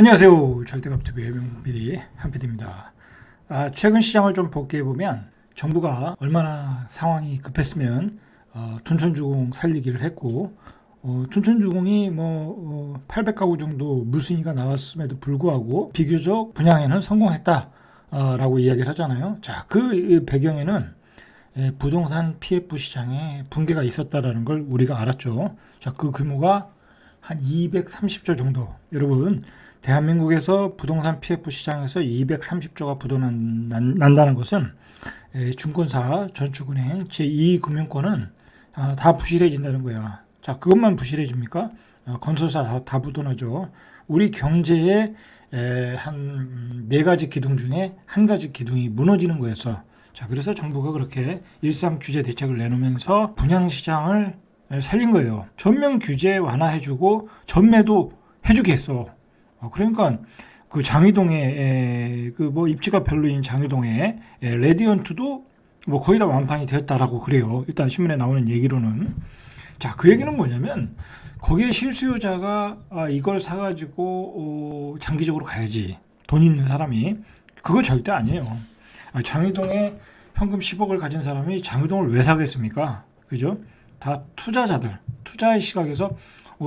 안녕하세요. 절대값TV의 명PD 한PD입니다. 최근 시장을 좀 복귀해보면 정부가 얼마나 상황이 급했으면 춘천주공 살리기를 했고, 춘천주공이 800가구 정도 물순위가 나왔음에도 불구하고 비교적 분양에는 성공했다라고 이야기를 하잖아요. 자, 그 배경에는 부동산 PF 시장에 붕괴가 있었다라는 걸 우리가 알았죠. 자, 그 규모가 한 230조 정도. 여러분, 대한민국에서 부동산 PF 시장에서 230조가 부도난다는 것은 증권사, 전축은행, 제2금융권은 다 부실해진다는 거야. 자, 그것만 부실해집니까? 건설사 다 부도나죠. 우리 경제의 한 4가지 기둥 중에 한 가지 기둥이 무너지는 거였어. 자, 그래서 정부가 그렇게 일상 규제 대책을 내놓으면서 분양시장을 살린 거예요. 전면 규제 완화해주고 전매도 해주겠어. 그러니까 그 장위동에 입지가 별로인 장위동에 레디언트도 거의 다 완판이 되었다라고 그래요. 일단 신문에 나오는 얘기로는. 자, 그 얘기는 뭐냐면 거기에 실수요자가 이걸 사가지고 장기적으로 가야지. 돈 있는 사람이. 그거 절대 아니에요. 장위동에 현금 10억을 가진 사람이 장위동을 왜 사겠습니까? 그죠? 다 투자자들, 투자의 시각에서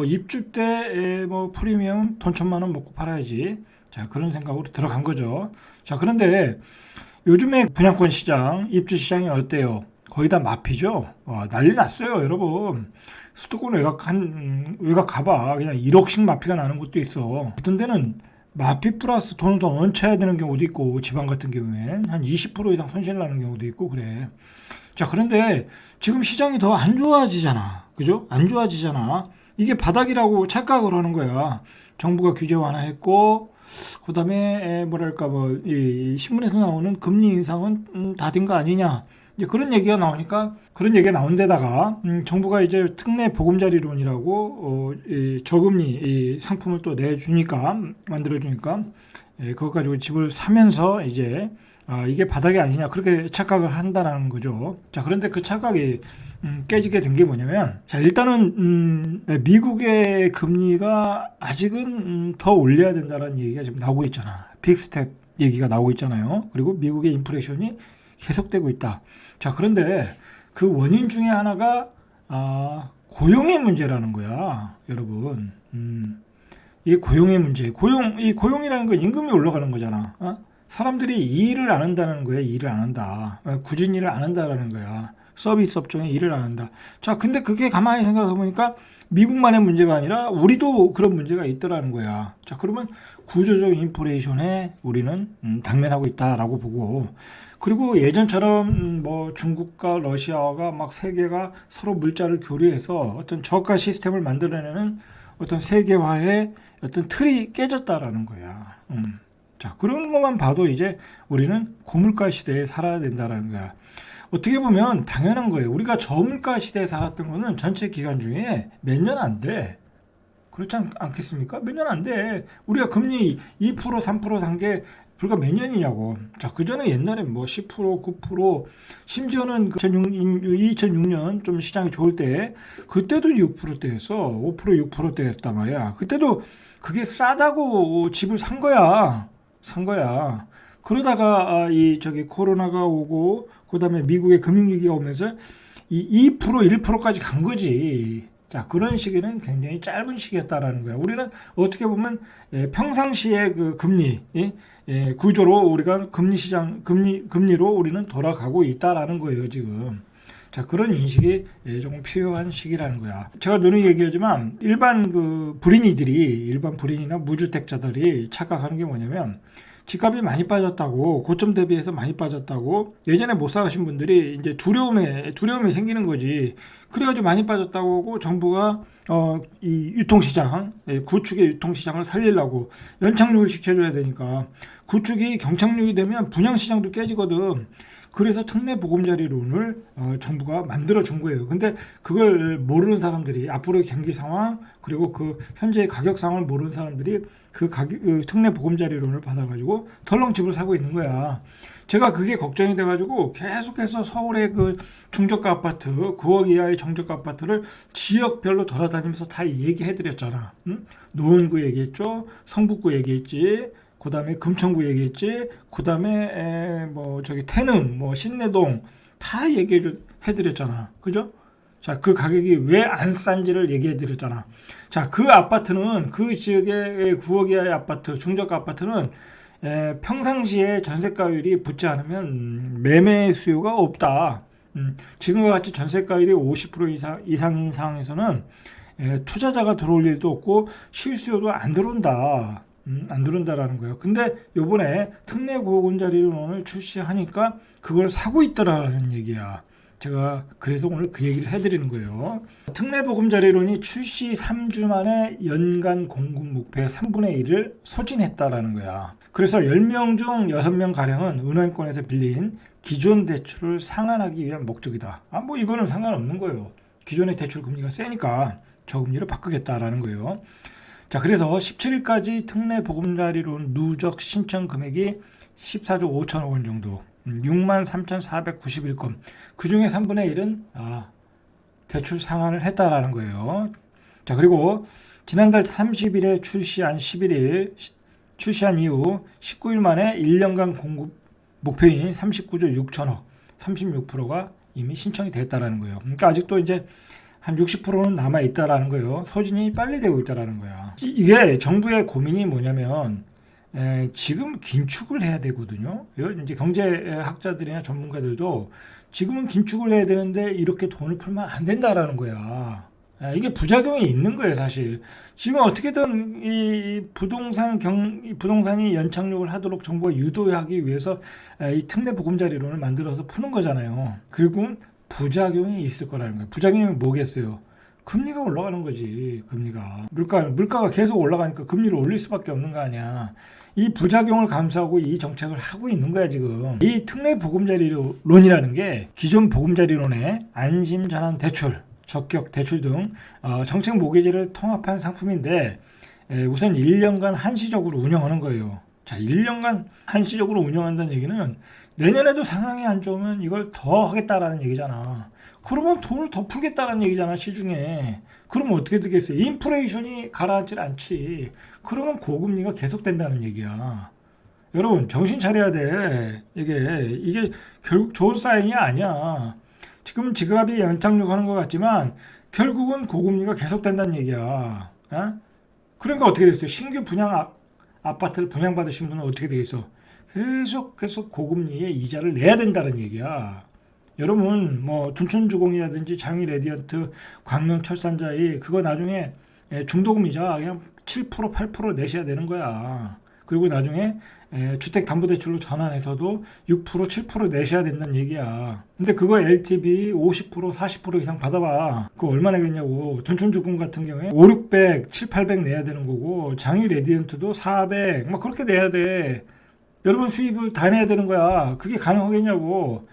입주 때 프리미엄 돈 1,000만 원 먹고 팔아야지. 자, 그런 생각으로 들어간 거죠. 자, 그런데 요즘에 분양권 시장, 입주 시장이 어때요? 거의 다 마피죠? 난리 났어요, 여러분. 수도권 외곽 가봐. 그냥 1억씩 마피가 나는 곳도 있어. 어떤 데는 마피 플러스 돈을 더 얹혀야 되는 경우도 있고, 지방 같은 경우엔 한 20% 이상 손실 나는 경우도 있고, 그래. 자, 그런데 지금 시장이 더 안 좋아지잖아. 그죠? 안 좋아지잖아. 이게 바닥이라고 착각을 하는 거야. 정부가 규제 완화했고, 그 다음에, 이 신문에서 나오는 금리 인상은 다 된 거 아니냐. 이제 그런 얘기가 나오니까, 그런 얘기가 나온 데다가, 정부가 이제 특례 보금자리론이라고, 저금리 이 상품을 또 만들어주니까, 그것 가지고 집을 사면서 이제, 이게 바닥이 아니냐 그렇게 착각을 한다는 거죠. 자, 그런데 그 착각이 깨지게 된 게 뭐냐면, 자, 일단은 미국의 금리가 아직은 더 올려야 된다는 얘기가 지금 나오고 있잖아. 빅스텝 얘기가 나오고 있잖아요. 그리고 미국의 인플레이션이 계속되고 있다. 자, 그런데 그 원인 중에 하나가 고용의 문제라는 거야, 여러분. 이게 고용의 문제. 이 고용이라는 건 임금이 올라가는 거잖아. 사람들이 이 일을 안 한다는 거야. 일을 안 한다. 굳은 일을 안 한다라는 거야. 서비스 업종에 일을 안 한다. 자, 근데 그게 가만히 생각해 보니까 미국만의 문제가 아니라 우리도 그런 문제가 있더라는 거야. 자, 그러면 구조적 인플레이션에 우리는 당면하고 있다라고 보고, 그리고 예전처럼 중국과 러시아가 막 세계가 서로 물자를 교류해서 어떤 저가 시스템을 만들어내는 어떤 세계화의 어떤 틀이 깨졌다라는 거야. 자, 그런 것만 봐도 이제 우리는 고물가 시대에 살아야 된다라는 거야. 어떻게 보면 당연한 거예요. 우리가 저물가 시대에 살았던 거는 전체 기간 중에 몇 년 안 돼. 그렇지 않겠습니까? 몇 년 안 돼. 우리가 금리 2%, 3% 산 게 불과 몇 년이냐고. 자, 그전에 옛날에 10%, 9%, 심지어는 2006년 좀 시장이 좋을 때, 그때도 6%대였어. 5%, 6%대였단 말이야. 그때도 그게 싸다고 집을 산 거야. 그러다가 코로나가 오고, 그다음에 미국의 금융위기가 오면서 이 2%, 1%까지 간 거지. 자, 그런 시기는 굉장히 짧은 시기였다라는 거야. 우리는 어떻게 보면 평상시의 그 금리 구조로 우리가 금리로 우리는 돌아가고 있다라는 거예요, 지금. 자, 그런 인식이 조금 필요한 시기라는 거야. 제가 누누이 얘기하지만 일반 불인이나 무주택자들이 착각하는 게 뭐냐면, 집값이 많이 빠졌다고, 고점 대비해서 많이 빠졌다고, 예전에 못 사가신 분들이 이제 두려움이 생기는 거지. 그래가지고 많이 빠졌다고 하고, 정부가 이 유통시장, 구축의 유통시장을 살리려고 연착륙을 시켜줘야 되니까, 구축이 경착륙이 되면 분양시장도 깨지거든. 그래서 특례 보금자리론을 정부가 만들어 준 거예요. 근데 그걸 모르는 사람들이, 앞으로의 경기 상황, 그리고 그 현재의 가격 상황을 모르는 사람들이 그 특례 보금자리론을 받아가지고 덜렁 집을 사고 있는 거야. 제가 그게 걱정이 돼가지고 계속해서 서울의 그 중저가 아파트, 9억 이하의 정저가 아파트를 지역별로 돌아다니면서 다 얘기해드렸잖아. 응? 노원구 얘기했죠, 성북구 얘기했지, 그 다음에 금천구 얘기했지, 그 다음에 뭐 저기 태릉, 뭐 신내동 다 얘기해드렸잖아. 그죠? 자, 그 가격이 왜 안 싼지를 얘기해드렸잖아. 자, 그 아파트는 그 지역의 9억 이하의 아파트, 중저가 아파트는 평상시에 전세가율이 붙지 않으면 매매 수요가 없다. 지금과 같이 전세가율이 50% 이상인 상황에서는 투자자가 들어올 일도 없고 실수요도 안 들어온다. 안 들어온다라는 거예요. 근데 요번에 특례 보금자리론을 출시하니까 그걸 사고 있더라는 얘기야. 제가 그래서 오늘 그 얘기를 해드리는 거예요. 특례 보금자리론이 출시 3주 만에 연간 공급 목표의 3분의 1을 소진했다라는 거야. 그래서 10명 중 6명 가량은 은행권에서 빌린 기존 대출을 상환하기 위한 목적이다. 뭐 이거는 상관없는 거예요. 기존의 대출 금리가 세니까 저금리를 바꾸겠다라는 거예요. 자, 그래서 17일까지 특례 보금자리론 누적 신청 금액이 14조 5천억 원 정도, 63,491건. 그 중에 3분의 1은 대출 상환을 했다라는 거예요. 자, 그리고 지난달 30일에 출시한 이후 19일 만에 1년간 공급 목표인 39조 6천억, 36%가 이미 신청이 됐다라는 거예요. 그러니까 아직도 이제 한 60%는 남아 있다라는 거예요. 소진이 빨리 되고 있다라는 거야. 이게 정부의 고민이 뭐냐면 지금 긴축을 해야 되거든요. 이제 경제학자들이나 전문가들도 지금은 긴축을 해야 되는데 이렇게 돈을 풀면 안 된다라는 거야. 이게 부작용이 있는 거예요, 사실. 지금 어떻게든 이 부동산이 연착륙을 하도록 정부가 유도하기 위해서 이 특례 보금자리론을 만들어서 푸는 거잖아요. 결국은 부작용이 있을 거라는 거예요. 부작용이 뭐겠어요? 금리가 올라가는 거지, 금리가. 물가가 계속 올라가니까 금리를 올릴 수밖에 없는 거 아니야. 이 부작용을 감수하고 이 정책을 하고 있는 거야, 지금. 이 특례 보금자리론이라는 게 기존 보금자리론의 안심 전환 대출, 적격 대출 등 정책 모기지를 통합한 상품인데 우선 1년간 한시적으로 운영하는 거예요. 자, 1년간 한시적으로 운영한다는 얘기는 내년에도 상황이 안 좋으면 이걸 더 하겠다라는 얘기잖아. 그러면 돈을 더 풀겠다라는 얘기잖아, 시중에. 그러면 어떻게 되겠어요? 인플레이션이 가라앉질 않지. 그러면 고금리가 계속된다는 얘기야. 여러분, 정신 차려야 돼. 이게 결국 좋은 사인이 아니야. 지금 지갑이 연착륙하는 것 같지만 결국은 고금리가 계속된다는 얘기야. 그러니까 어떻게 됐어요? 신규 아파트를 분양받으신 분은 어떻게 되겠어? 계속 고금리에 이자를 내야 된다는 얘기야. 여러분, 뭐 둔촌주공이라든지 장위 레디언트, 광명철산자이 그거 나중에 중도금 이자 그냥 7%, 8% 내셔야 되는 거야. 그리고 나중에 주택담보대출로 전환해서도 6%, 7% 내셔야 된다는 얘기야. 근데 그거 LTV 50%, 40% 이상 받아봐. 그거 얼마 내겠냐고. 둔촌주공 같은 경우에 5, 600, 7, 800 내야 되는 거고 장위 레디언트도 400, 막 그렇게 내야 돼. 여러분 수입을 다 내야 되는 거야. 그게 가능하겠냐고.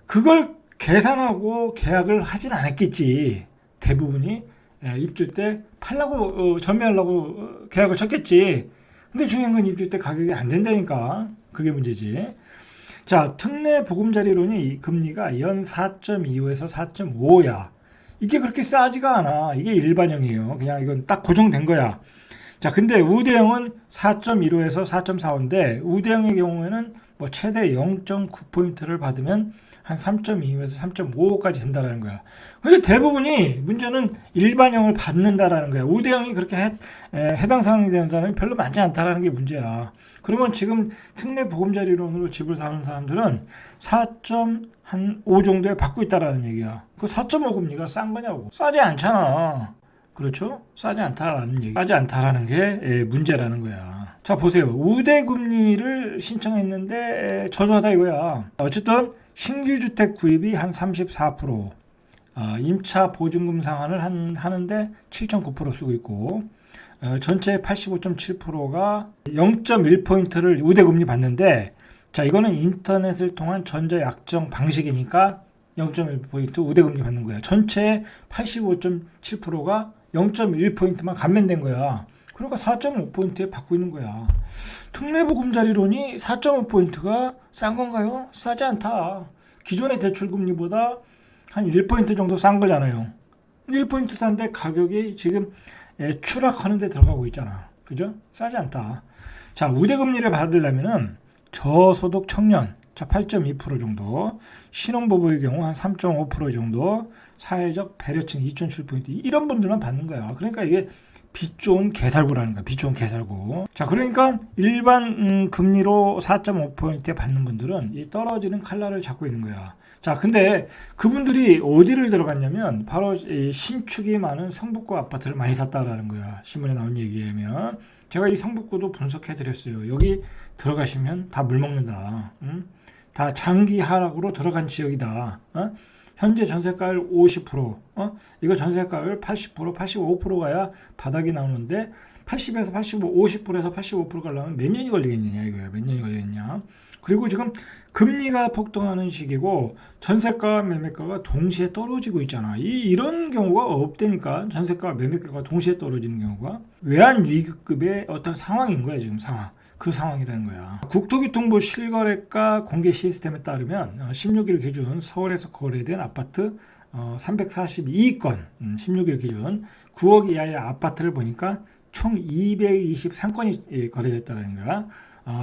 그걸 계산하고 계약을 하진 않았겠지. 대부분이 입주 때 팔라고 전매하려고 계약을 쳤겠지. 근데 중요한 건 입주 때 가격이 안 된다니까. 그게 문제지. 자, 특례 보금자리론이 금리가 연 4.25에서 4.5야. 이게 그렇게 싸지가 않아. 이게 일반형이에요. 그냥 이건 딱 고정된 거야. 자, 근데 우대형은 4.15에서 4.45인데 우대형의 경우에는 뭐 최대 0.9포인트를 받으면 한 3.25에서 3.55까지 된다라는 거야. 근데 대부분이 문제는 일반형을 받는다라는 거야. 우대형이 그렇게 해당 상황이 되는 사람이 별로 많지 않다라는 게 문제야. 그러면 지금 특례 보금자리론으로 집을 사는 사람들은 4.5 정도에 받고 있다라는 얘기야. 그 4.5 금리가 싼 거냐고. 싸지 않잖아. 그렇죠? 싸지 않다라는 얘기. 싸지 않다라는 게 문제라는 거야. 자, 보세요. 우대 금리를 신청했는데 저조하다 이거야. 어쨌든 신규 주택 구입이 한 34%, 임차 보증금 상환을 하는데 7.9% 쓰고 있고, 전체 85.7%가 0.1포인트를 우대금리 받는데, 자, 이거는 인터넷을 통한 전자약정 방식이니까 0.1포인트 우대금리 받는 거야. 전체 85.7%가 0.1포인트만 감면된 거야. 그러니까 4.5포인트에 받고 있는 거야. 특례보금자리론이 4.5포인트가 싼 건가요? 싸지 않다. 기존의 대출금리보다 한 1포인트 정도 싼 거잖아요. 1포인트 싼데 가격이 지금 추락하는 데 들어가고 있잖아. 그죠? 싸지 않다. 자, 우대금리를 받으려면은 저소득 청년, 자, 8.2% 정도, 신혼부부의 경우 한 3.5% 정도, 사회적 배려층 2.7포인트, 이런 분들만 받는 거야. 그러니까 이게 빚 좋은 개살구라는 거야. 빚 좋은 개살구. 자, 그러니까 일반 금리로 4.5포인트에 받는 분들은 이 떨어지는 칼날을 잡고 있는 거야. 자, 근데 그분들이 어디를 들어갔냐면 바로 이 신축이 많은 성북구 아파트를 많이 샀다라는 거야. 신문에 나온 얘기하면. 제가 이 성북구도 분석해 드렸어요. 여기 들어가시면 다 물먹는다. 다 장기 하락으로 들어간 지역이다. 현재 전세가율 50%, 이거 전세가율 80%, 85% 가야 바닥이 나오는데 80에서 85, 50%에서 85% 가려면 몇 년이 걸리겠느냐 이거야. 몇 년이 걸리겠냐. 그리고 지금 금리가 폭등하는 시기고 전세가와 매매가가 동시에 떨어지고 있잖아. 이런 경우가 없다니까. 전세가와 매매가가 동시에 떨어지는 경우가 외환 위기급의 어떤 상황인 거야 지금 상황. 그 상황이라는 거야. 국토교통부 실거래가 공개 시스템에 따르면 16일 기준 서울에서 거래된 아파트 342건 16일 기준 9억 이하의 아파트를 보니까 총 223건이 거래됐다는 거야.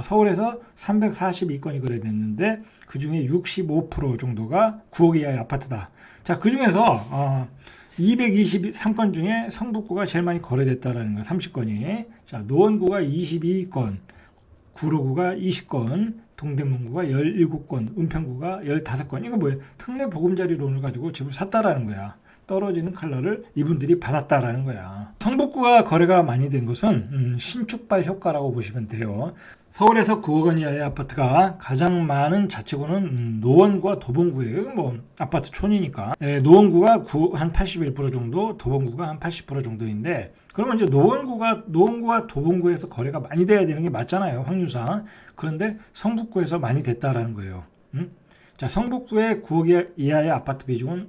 서울에서 342건이 거래됐는데 그 중에 65% 정도가 9억 이하의 아파트다. 자, 그 중에서 223건 중에 성북구가 제일 많이 거래됐다라는 거야. 30건이. 자, 노원구가 22건, 구로구가 20건, 동대문구가 17건, 은평구가 15건. 이거 뭐예요? 특례보금자리론을 가지고 집을 샀다라는 거야. 떨어지는 칼날을 이분들이 받았다라는 거야. 성북구가 거래가 많이 된 것은 신축발 효과라고 보시면 돼요. 서울에서 9억 원 이하의 아파트가 가장 많은 자치구는 노원구와 도봉구예요. 뭐 아파트 촌이니까. 노원구가 한 81% 정도, 도봉구가 한 80% 정도인데, 그러면 이제 노원구와 도봉구에서 거래가 많이 돼야 되는 게 맞잖아요, 확률상. 그런데 성북구에서 많이 됐다라는 거예요. 자, 성북구의 9억 이하의 아파트 비중은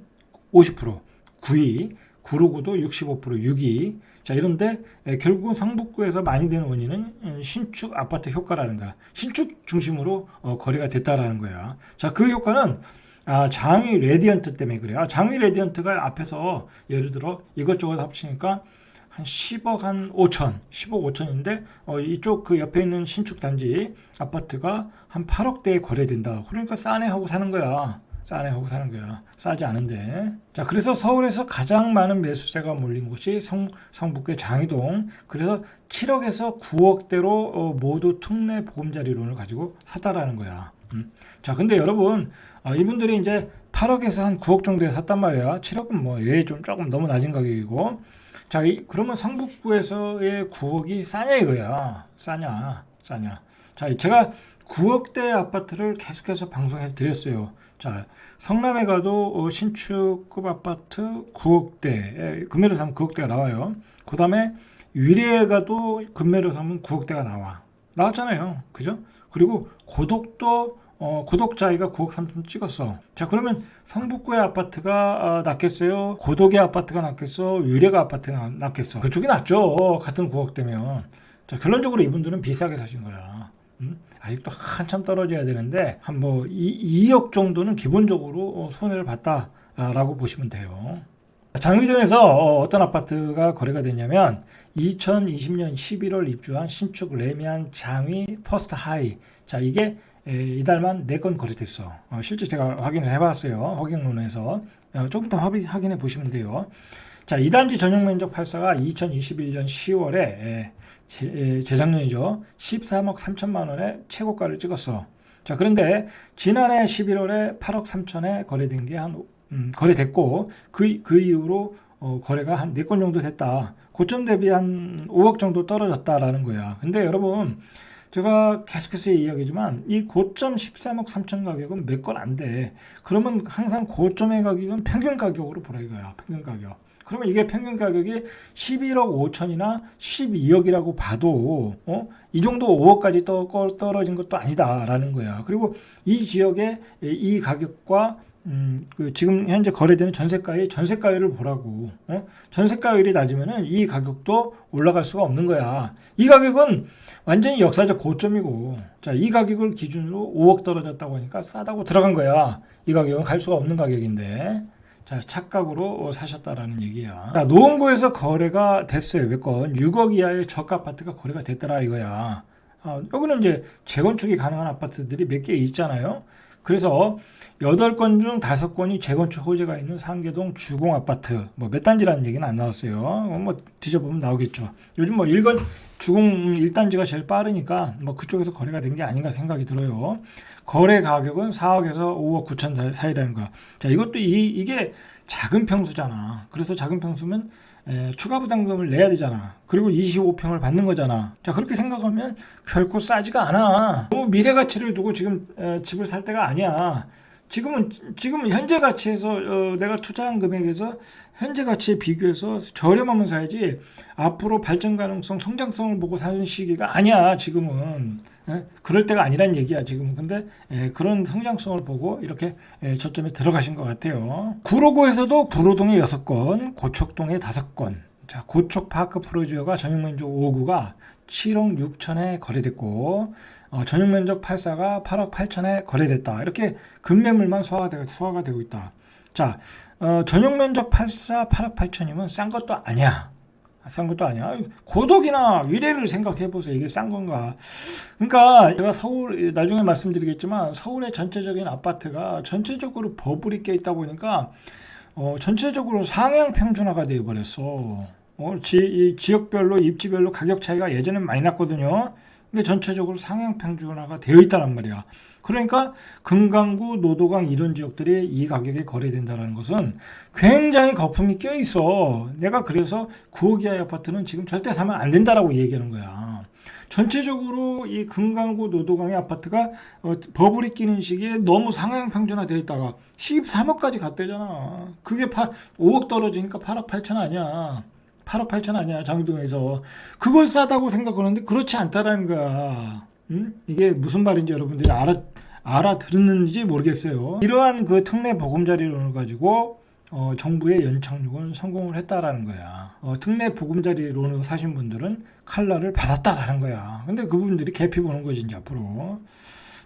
50%, 9위, 구로구도 65%, 6위. 자, 이런데 결국은 성북구에서 많이 되는 원인은 신축 아파트 효과라는 거야. 신축 중심으로 거래가 됐다라는 거야. 자, 그 효과는 장위 레디언트 때문에 그래요. 장위 레디언트가 앞에서 예를 들어 이것저것 합치니까 한 10억 한 5천, 10억 5천인데 이쪽 그 옆에 있는 신축 단지 아파트가 한 8억대에 거래된다. 그러니까 싸네 하고 사는 거야. 싸네 하고 사는 거야. 싸지 않은데. 자, 그래서 서울에서 가장 많은 매수세가 몰린 곳이 성북구의 장이동. 그래서 7억에서 9억대로 모두 특례 보금자리론을 가지고 샀다라는 거야. 자, 근데 여러분, 이분들이 이제 8억에서 한 9억 정도에 샀단 말이야. 7억은 뭐, 좀 조금 너무 낮은 가격이고. 자, 그러면 성북구에서의 9억이 싸냐 이거야. 싸냐. 자, 제가 9억대 아파트를 계속해서 방송해서 드렸어요. 자, 성남에 가도 신축급 아파트 9억대, 금매로 사면 9억대가 나와요. 그 다음에 위례에 가도 금매로 사면 9억대가 나왔잖아요. 그죠? 그리고 고독도 고독자이가 9억 3천 찍었어. 자, 그러면 성북구의 아파트가 낫겠어요? 고독의 아파트가 낫겠어? 위례가 아파트가 낫겠어? 그쪽이 낫죠. 같은 9억대면. 자, 결론적으로 이분들은 비싸게 사신 거야. 아직도 한참 떨어져야 되는데 한 뭐 2억 정도는 기본적으로 손해를 봤다라고 보시면 돼요. 장위동에서 어떤 아파트가 거래가 됐냐면 2020년 11월 입주한 신축 레미안 장위 퍼스트 하이. 자, 이게 이달만 4건 거래됐어. 실제 제가 확인을 해봤어요. 허경론에서 조금 더 확인해 보시면 돼요. 자, 2단지 전용 면적 8사가 2021년 10월에 재작년이죠. 13억 3천만 원의 최고가를 찍었어. 자, 그런데 지난해 11월에 8억 3천에 거래된 게 거래됐고 그 이후로 거래가 한 4건 정도 됐다. 고점 대비 한 5억 정도 떨어졌다라는 거야. 근데 여러분, 제가 계속해서 이야기지만 이 고점 13억 3천 가격은 몇 건 안 돼. 그러면 항상 고점의 가격은 평균 가격으로 보라 이거야. 평균 가격. 그러면 이게 평균 가격이 11억 5천이나 12억이라고 봐도 이 정도 5억까지 떨어진 것도 아니다라는 거야. 그리고 이 지역의 이 가격과 지금 현재 거래되는 전세가율을 보라고. 전세가율이 낮으면은 이 가격도 올라갈 수가 없는 거야. 이 가격은 완전히 역사적 고점이고, 자, 이 가격을 기준으로 5억 떨어졌다고 하니까 싸다고 들어간 거야. 이 가격은 갈 수가 없는 가격인데. 자, 착각으로 사셨다라는 얘기야. 자, 노원구에서 거래가 됐어요. 몇 건? 6억 이하의 저가 아파트가 거래가 됐더라 이거야. 여기는 이제 재건축이 가능한 아파트들이 몇 개 있잖아요. 그래서 8건 중 5건이 재건축 호재가 있는 상계동 주공 아파트. 뭐 몇 단지라는 얘기는 안 나왔어요. 뭐 뒤져보면 나오겠죠. 요즘 뭐 주공 1단지가 제일 빠르니까 뭐 그쪽에서 거래가 된 게 아닌가 생각이 들어요. 거래 가격은 4억에서 5억 9천 사이라는 거야. 자, 이것도 이게 작은 평수잖아. 그래서 작은 평수면 추가 부담금을 내야 되잖아. 그리고 25평을 받는 거잖아. 자, 그렇게 생각하면 결코 싸지가 않아. 너무 미래 가치를 두고 지금 집을 살 때가 아니야. 지금은 현재 가치에서 내가 투자한 금액에서 현재 가치에 비교해서 저렴하면 사야지. 앞으로 발전 가능성, 성장성을 보고 사는 시기가 아니야. 지금은 그럴 때가 아니란 얘기야. 지금은. 근데 그런 성장성을 보고 이렇게 저점에 들어가신 것 같아요. 구로구에서도 구로동에 6건, 고척동에 5건. 자, 고척파크 프로지오가 전용면적 5구가 7억 6천에 거래됐고, 전용면적 84가 8억 8천에 거래됐다. 이렇게 급매물만 소화가 되고 있다. 자, 전용면적 84, 8억 8천이면 싼 것도 아니야. 싼 것도 아니야. 고덕이나 위례를 생각해 보세요. 이게 싼 건가? 그러니까 제가 나중에 말씀드리겠지만 서울의 전체적인 아파트가 전체적으로 버블이 껴 있다 보니까 전체적으로 상향 평준화가 되어 버렸어. 지역별로 입지별로 가격 차이가 예전엔 많이 났거든요. 근데 전체적으로 상향 평준화가 되어 있다는 말이야. 그러니까 금강구, 노도강 이런 지역들이 이 가격에 거래된다는 것은 굉장히 거품이 껴 있어. 내가 그래서 9억 이하의 아파트는 지금 절대 사면 안 된다라고 얘기하는 거야. 전체적으로 이 금강구, 노도강의 아파트가 버블이 끼는 시기에 너무 상향 평준화 되어 있다가 13억까지 갔대잖아. 그게 5억 떨어지니까 8억 8천 아니야. 8억 8천 아니야. 장동에서. 그걸 싸다고 생각하는데 그렇지 않다라는 거야. 이게 무슨 말인지 여러분들이 알아들었는지 모르겠어요. 이러한 그 특례 보금자리론을 가지고 정부의 연착륙은 성공을 했다라는 거야. 특례 보금자리론을 사신 분들은 칼날을 받았다라는 거야. 근데 그분들이 개피 보는 거지 이제 앞으로.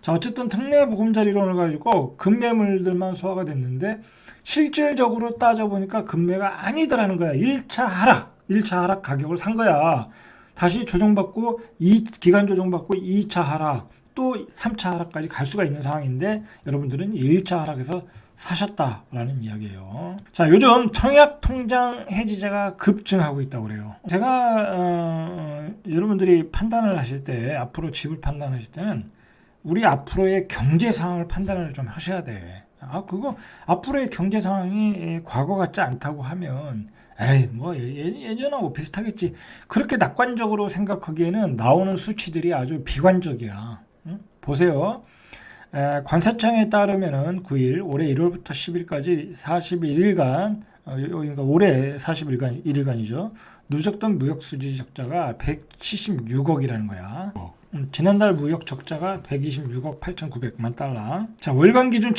자, 어쨌든 특례 보금자리론을 가지고 급매물들만 소화가 됐는데 실질적으로 따져보니까 급매가 아니더라는 거야. 1차 하락 가격을 산 거야. 다시 조정받고 기간 조정받고 2차 하락 또 3차 하락까지 갈 수가 있는 상황인데 여러분들은 1차 하락에서 사셨다라는 이야기예요. 자, 요즘 청약 통장 해지자가 급증하고 있다고 그래요. 제가 여러분들이 판단을 하실 때 앞으로 집을 판단하실 때는 우리 앞으로의 경제 상황을 판단을 좀 하셔야 돼. 그거 앞으로의 경제 상황이 과거 같지 않다고 하면 뭐 예전하고 비슷하겠지. 그렇게 낙관적으로 생각하기에는 나오는 수치들이 아주 비관적이야. 보세요. 관세청에 따르면은 9일 올해 1월부터 10일까지 41일간 그러니까 올해 41일간이죠. 누적된 무역 수지 적자가 176억이라는 거야. 지난달 무역 적자가 126억 8,900만 달러. 자, 월간 기준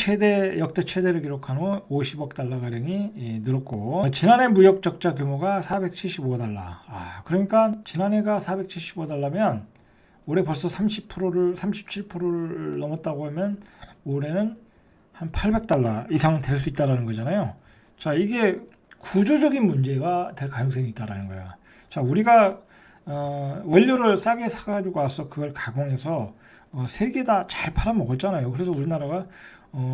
역대 최대를 기록한 후 50억 달러 가량이 늘었고, 지난해 무역 적자 규모가 475달러. 그러니까 지난해가 475달러면 올해 벌써 37%를 넘었다고 하면 올해는 한 800달러 이상 될 수 있다는 거잖아요. 자, 이게 구조적인 문제가 될 가능성이 있다는 거야. 자, 우리가 원료를 싸게 사가지고 와서 그걸 가공해서 세계 다 잘 팔아먹었잖아요. 그래서 우리나라가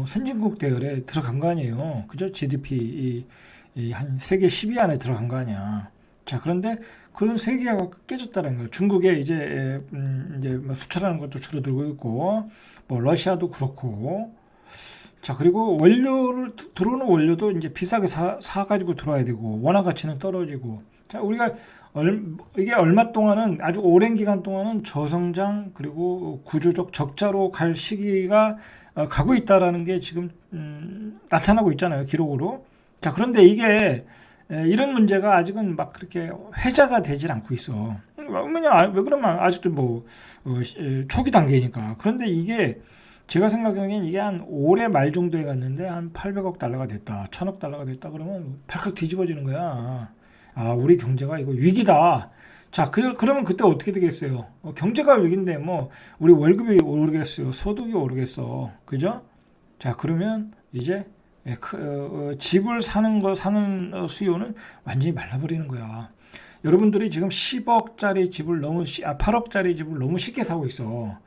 선진국 대열에 들어간 거 아니에요. 그죠? GDP 한 세계 10위 안에 들어간 거 아니야. 자, 그런데 그런 세계화가 깨졌다는 거예요. 중국에 이제 수출하는 것도 줄어들고 있고, 뭐 러시아도 그렇고. 자, 그리고 들어오는 원료도 이제 비싸게 사가지고 들어와야 되고, 원화 가치는 떨어지고. 자, 우리가 이게 얼마 동안은 아주 오랜 기간 동안은 저성장 그리고 구조적 적자로 갈 시기가 가고 있다라는 게 지금 나타나고 있잖아요. 기록으로. 자, 그런데 이게 이런 문제가 아직은 막 그렇게 회자가 되질 않고 있어. 왜 그러면 아직도 초기 단계니까. 그런데 이게 제가 생각하기엔 이게 한 올해 말 정도에 갔는데 한 800억 달러가 됐다, 1000억 달러가 됐다 그러면 발칵 뒤집어지는 거야. 아, 우리 경제가 이거 위기다. 자, 그러면 그때 어떻게 되겠어요? 경제가 위기인데 뭐 우리 월급이 오르겠어요, 소득이 오르겠어, 그죠? 자, 그러면 이제 집을 사는 수요는 완전히 말라버리는 거야. 여러분들이 지금 10억짜리 집을 8억짜리 집을 너무 쉽게 사고 있어.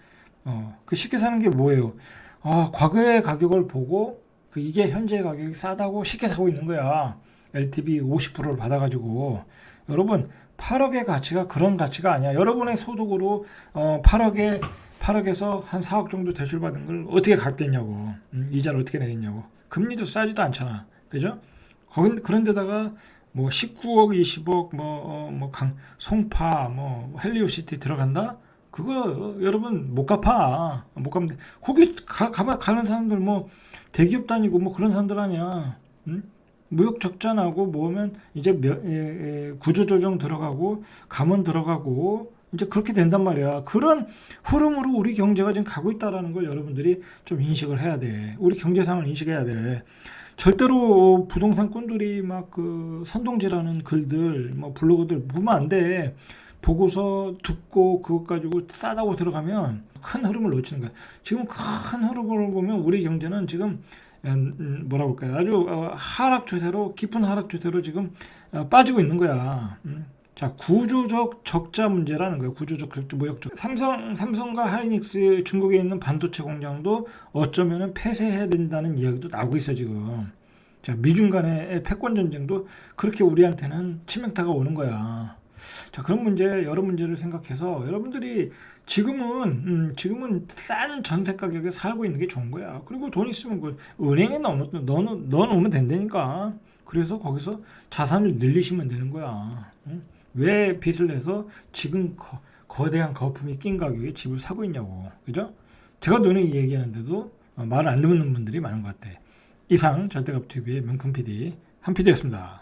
그 쉽게 사는 게 뭐예요? 과거의 가격을 보고 이게 현재 가격이 싸다고 쉽게 사고 있는 거야. LTV 50%를 받아가지고. 여러분, 8억의 가치가 그런 가치가 아니야. 여러분의 소득으로 8억에서 한 4억 정도 대출받은 걸 어떻게 갚겠냐고. 이자를 어떻게 내겠냐고. 금리도 싸지도 않잖아. 그죠? 그런데다가 뭐 19억, 20억, 송파, 헬리오시티 들어간다? 그거 여러분 못 갚아. 못 갚는데 거기 가는 사람들 뭐 대기업 다니고 뭐 그런 사람들 아니야. 응? 무역 적자 나고 뭐면 이제 구조조정 들어가고 감원 들어가고 이제 그렇게 된단 말이야. 그런 흐름으로 우리 경제가 지금 가고 있다라는 걸 여러분들이 좀 인식을 해야 돼. 우리 경제 상황을 인식해야 돼. 절대로 부동산 꾼들이 막 그 선동질하는 글들, 뭐 블로그들 보면 안 돼. 보고서 듣고 그것 가지고 싸다고 들어가면 큰 흐름을 놓치는 거야. 지금 큰 흐름을 보면 우리 경제는 지금 뭐라 볼까요? 아주 하락 추세로 깊은 하락 추세로 지금 빠지고 있는 거야. 자, 구조적 적자 문제라는 거예요. 구조적 적자, 무역적. 삼성과 하이닉스 중국에 있는 반도체 공장도 어쩌면은 폐쇄해야 된다는 이야기도 나오고 있어 지금. 자, 미중 간의 패권 전쟁도 그렇게 우리한테는 치명타가 오는 거야. 자, 그런 문제, 여러 문제를 생각해서 여러분들이 지금은 싼 전세 가격에 살고 있는 게 좋은 거야. 그리고 돈 있으면 그 은행에 넣어놓으면 된다니까. 그래서 거기서 자산을 늘리시면 되는 거야. 응? 왜 빚을 내서 지금 거대한 거품이 낀 가격에 집을 사고 있냐고. 그죠? 제가 눈에 얘기하는데도 말을 안 듣는 분들이 많은 것 같아. 이상 절대값TV의 명품 PD 한 PD였습니다.